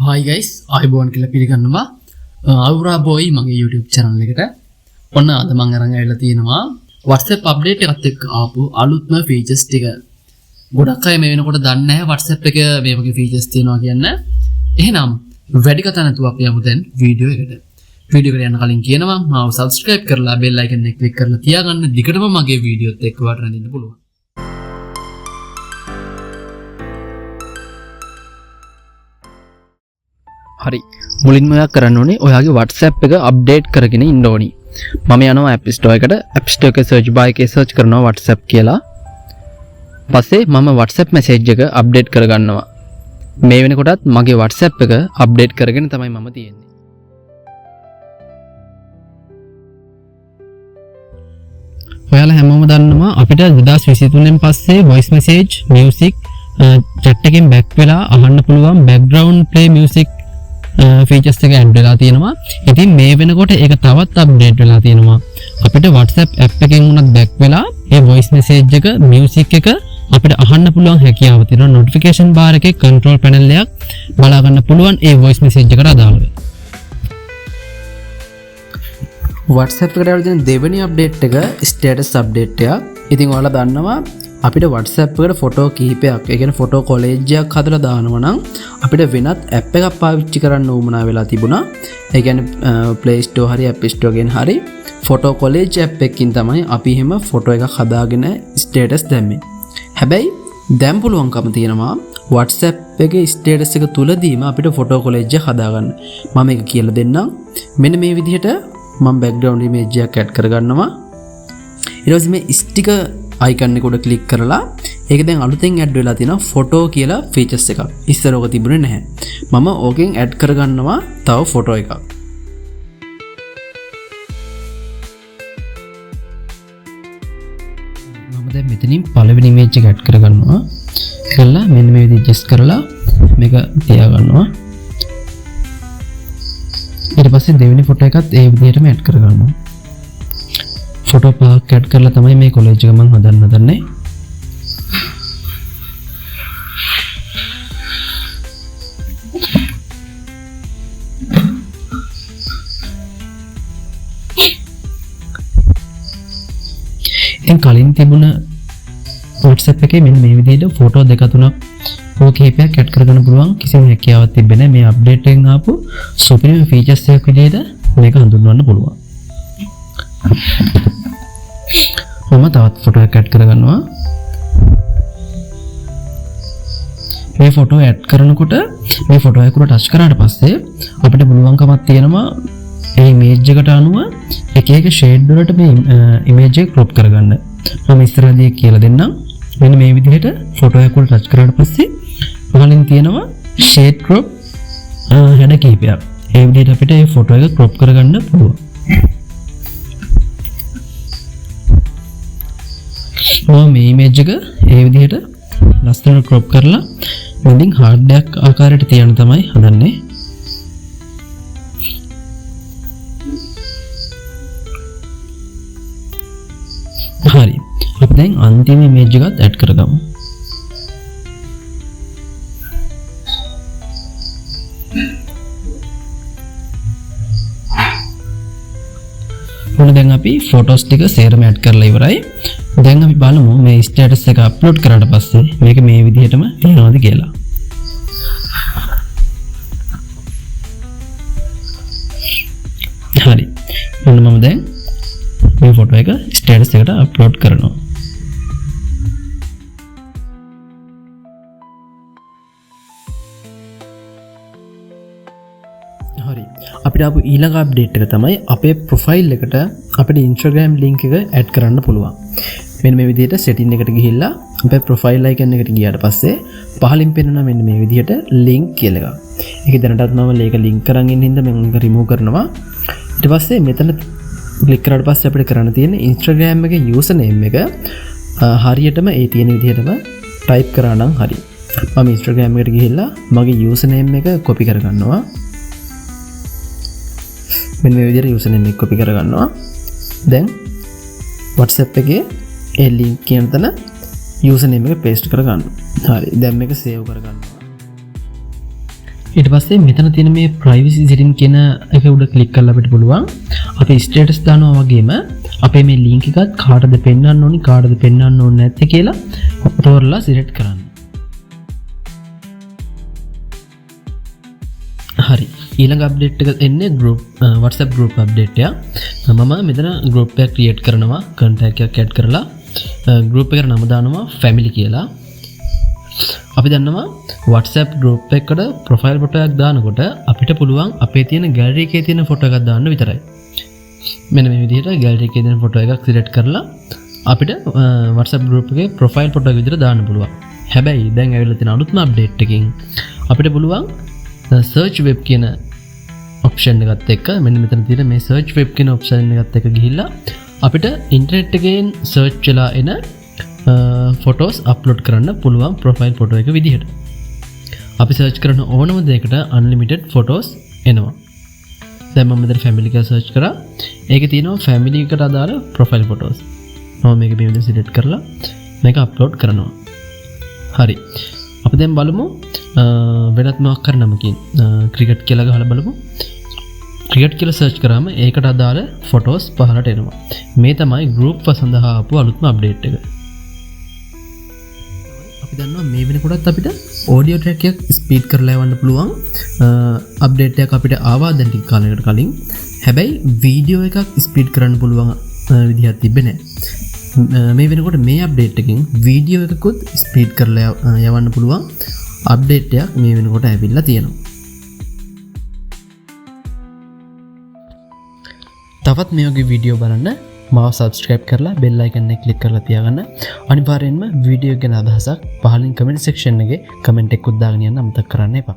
Hi guys, අයිබෝන් කියලා පිළිගන්නවා. අවුරා බොයි මගේ YouTube channel එකට. ඔන්න අද මම අරන් ආවිලා තියෙනවා WhatsApp update එකත් එක්ක ආපු අලුත්ම features ටික. ගොඩක් අය මේ වෙනකොට දන්නේ නැහැ WhatsApp එක මේ වගේ features තියෙනවා කියන්නේ. එහෙනම් වැඩි කතා නැතුව අපි යමු දැන් වීඩියෝ එකට. වීඩියෝ එකට යන්න කලින් කියනවා මාව subscribe කරලා bell icon එක click කරලා තියාගන්න. දිගටම මගේ වීඩියෝත් එක්ක වට රැඳෙන්න පුළුවන්. හරි මුලින්ම ඔයා කරන්න ඕනේ ඔයාගේ WhatsApp එක අප්ඩේට් කරගෙන ඉන්න ඕනි. මම යනවා App Store එකට. App Store එකේ search bar එකේ search කරනවා WhatsApp කියලා. පස්සේ මම WhatsApp message එක අප්ඩේට් කරගන්නවා. මේ වෙනකොටත් මගේ WhatsApp එක අප්ඩේට් කරගෙන තමයි මම තියෙන්නේ. ඔයාලා හැමෝම දන්නවා අපිට 2023 න් පස්සේ voice message, music, chat එකෙන් back වෙලා අහන්න පුළුවන් background play music features එක add වෙලා තියෙනවා. ඉතින් මේ වෙනකොට ඒක තවත් update වෙලා තියෙනවා. අපිට WhatsApp app එකෙන් උනත් back වෙලා ඒ voice message එක music එක අපිට අහන්න පුළුවන් හැකියාව තියෙනවා. notification bar එකේ control panel එකක් බලා ගන්න පුළුවන් ඒ voice message එකට අදාළව. WhatsApp එකට ආව දෙවෙනි update එක status update එකක්. ඉතින් ඔයාලා දන්නවා අපිට WhatsApp එකට ෆොටෝ කිහිපයක්, ඒ කියන්නේ ෆොටෝ කොලේජ් එකක් හදලා දානවා නම් අපිට වෙනත් app එකක් පාවිච්චි කරන්න උවමනා වෙලා තිබුණා. ඒ කියන්නේ Play Store හරි App Store එකෙන් හරි ෆොටෝ කොලේජ් app එකකින් තමයි අපි එහෙම ෆොටෝ එකක් හදාගෙන ස්ටේටස් දැම්මේ. හැබැයි දැන් පුළුවන්කම තියෙනවා WhatsApp එකේ ස්ටේටස් එක තුලදීම අපිට ෆොටෝ කොලේජ් එක හදාගන්න. මම ඒක කියලා දෙන්නම්. මෙන්න මේ විදිහට මම background image එකක් add කරගන්නවා. ඊට පස්සේ මේ sticker icon එක උඩ click කරලා ඒක දැන් අලුතෙන් add වෙලා තියෙනවා photo කියලා features එකක්. ඉස්සර ඔක තිබුණේ නැහැ. මම ඕකෙන් add කරගන්නවා තව photo එකක්. මම දැන් මෙතනින් පළවෙනි image එක add කරගන්නවා. කළා මෙන්න මේ විදිහට adjust කරලා මේක තියාගන්නවා. ඊට පස්සේ දෙවෙනි photo එකත් ඒ විදිහටම add කරගන්නවා. ෆොටෝ පාක් ඇඩ් කරලා තමයි මේ කොලේජ් එක මම හදන්නේ. දැන් කලින් තිබුණ WhatsApp එකේ මෙන්න මේ විදිහට ෆොටෝ දෙක තුනක් ඕක කිහිපයක් ඇඩ් කරගන්න පුළුවන් කිසිම හැකියාවක් තිබෙන්නේ නැහැ. මේ අප්ඩේට් එකෙන් ආපු සුපිරිම ෆීචර්ස් එකක් විදිහට මේක හඳුන්වන්න පුළුවන්. මම තවත් ෆොටෝ එකක් ඇඩ් කරගන්නවා. මේ ෆොටෝ ඇඩ් කරනකොට මේ ෆොටෝ එක උඩ ටච් කරාට පස්සේ අපිට පුළුවන්කමක් තියෙනවා මේ ඉමේජ් එකට අනුව එක එක ෂේඩ් වලට මේ ඉමේජ් එක ක්‍රොප් කරගන්න. මම ඉස්සරහදී කියලා දෙන්නම්. මෙන්න මේ විදිහට ෆොටෝ එක උඩ ටච් කරාට පස්සේ පහලින් තියෙනවා ෂේඩ් ක්‍රොප් හැඩ කිහිපයක්. ඒ විදිහට අපිට මේ ෆොටෝ එක ක්‍රොප් කරගන්න පුළුවන්. මේ ඉමේජ් එක ඒ විදිහට ලස්සනට ක්‍රොප් කරලා මෙලින් හાર્ඩ් එකක් ආකාරයට තියන්න තමයි හදන්නේ. හරි. අපි දැන් අන්තිම ඉමේජ් එකත් ඇඩ් කරගමු. දැන් අපි ෆොටෝස් ටික සේරම ඇඩ් කරලා ඉවරයි. දැන් අපි බලමු මේ ස්ටේටස් එක අප්ලෝඩ් කරාට පස්සේ මේක මේ විදිහටම තියෙනවද කියලා. හරි. මම දැන් මේ ෆොටෝ එක ස්ටේටස් එකට අප්ලෝඩ් කරනවා. හරි. අපිට ආපු ඊළඟ අප්ඩේට් එක තමයි අපේ ප්‍රොෆයිල් එකට අපිට Instagram link එක add කරන්න පුළුවන්. මෙන්න මේ විදිහට setting එකට ගිහිල්ලා අපේ profile icon එකට ගියාට පස්සේ පහලින් පෙන්නන මෙන්න මේ විදිහට link කියලා එකක්. ඒක දැනටත් මම මේක link කරන් ඉන්න හින්දා මම මේක remove කරනවා. ඊට පස්සේ මෙතන click කරාට පස්සේ අපිට කරන්න තියෙන්නේ Instagram එකේ username එක හරියටම ඒ තියෙන විදිහටම type කරා නම් හරි. මම Instagram එකට ගිහිල්ලා මගේ username එක copy කරගන්නවා. මෙන්න මේ විදිහට username එක copy කරගන්නවා. දැන් WhatsApp එකේ ඒ link කියන තැන username එක paste කරගන්න. හරි. දැන් මේක save කරගන්නවා. ඊට පස්සේ මෙතන තියෙන මේ privacy setting කියන එක උඩ ක්ලික් කරලා අපිට පුළුවන් අපේ ස්ටේටස් දානවා වගේම අපේ මේ ලින්ක් එකත් කාටද පෙන්වන්න ඕනි කාටද පෙන්වන්න ඕනේ නැත්තේ කියලා තෝරලා සිලෙක්ට් කරන්න. හරි. ඊළඟ අප්ඩේට් එක එන්නේ group WhatsApp group update එක. මම මෙතන group එකක් create කරනවා contact එකක් add කරලා group එකට නම දානවා family කියලා. අපි දන්නවා WhatsApp group එකට profile photo එකක් දානකොට අපිට පුළුවන් අපේ තියෙන gallery එකේ තියෙන photo එකක් දාන්න විතරයි. මෙන්න මේ විදිහට gallery එකේ තියෙන photo එකක් select කරලා අපිට WhatsApp group එකේ profile photo එක විදිහට දාන්න පුළුවන්. හැබැයි දැන් ඇවිල්ලා තියෙන අලුත්ම update එකකින් අපිට පුළුවන් search web කියන option එකත් එක්ක මෙන්න මෙතන තියෙන මේ search web කියන option එකත් එක්ක ගිහිල්ලා අපිට internet එකෙන් search වෙලා එන ෆොටෝස් අප්ලෝඩ් කරන්න පුළුවන් ප්‍රොෆයිල් ෆොටෝ එක විදිහට. අපි සර්ච් කරන ඕනම දෙයකට අන්ලිමිටඩ් ෆොටෝස් එනවා. දැන් මම මෙතන ෆැමිලි එක සර්ච් කරා. ඒකේ තියෙනවා ෆැමිලි එකට අදාළ ප්‍රොෆයිල් ෆොටෝස්. මම මේක මේ විදිහට සිලෙක්ට් කරලා මේක අප්ලෝඩ් කරනවා. හරි. අපි දැන් බලමු වෙනත් මොකක් කර නමකින් ක්‍රිකට් කියලා ගහලා බලමු. ක්‍රිකට් කියලා සර්ච් කරාම ඒකට අදාළ ෆොටෝස් පහලට එනවා. මේ තමයි group සඳහා ආපු අලුත්ම අප්ඩේට් එක. දන්නවා මේ වෙනකොටත් අපිට audio track එකක් ස්පීඩ් කරලා යවන්න පුළුවන් අප්ඩේට් එකක් අපිට ආවා දැන් ටික කාලයකට කලින්. හැබැයි වීඩියෝ එකක් ස්පීඩ් කරන්න පුළුවන් විදිහක් තිබෙන්නේ නැහැ. මේ වෙනකොට මේ අප්ඩේට් එකකින් වීඩියෝ එකකුත් ස්පීඩ් කරලා යවන්න පුළුවන් අප්ඩේට් එකක් මේ වෙනකොට ඇවිල්ලා තියෙනවා. තවත් මේ වගේ වීඩියෝ බලන්න මාව සබස්ක්‍රයිබ් කරලා බෙල් අයිකන් එක ක්ලික් කරලා තියාගන්න. අනිවාර්යෙන්ම වීඩියෝ ගැන අදහසක් පහලින් කමෙන්ට් සෙක්ෂන් එකේ කමෙන්ට් එකක් දාගෙන යන්න අමතක කරන්න එපා.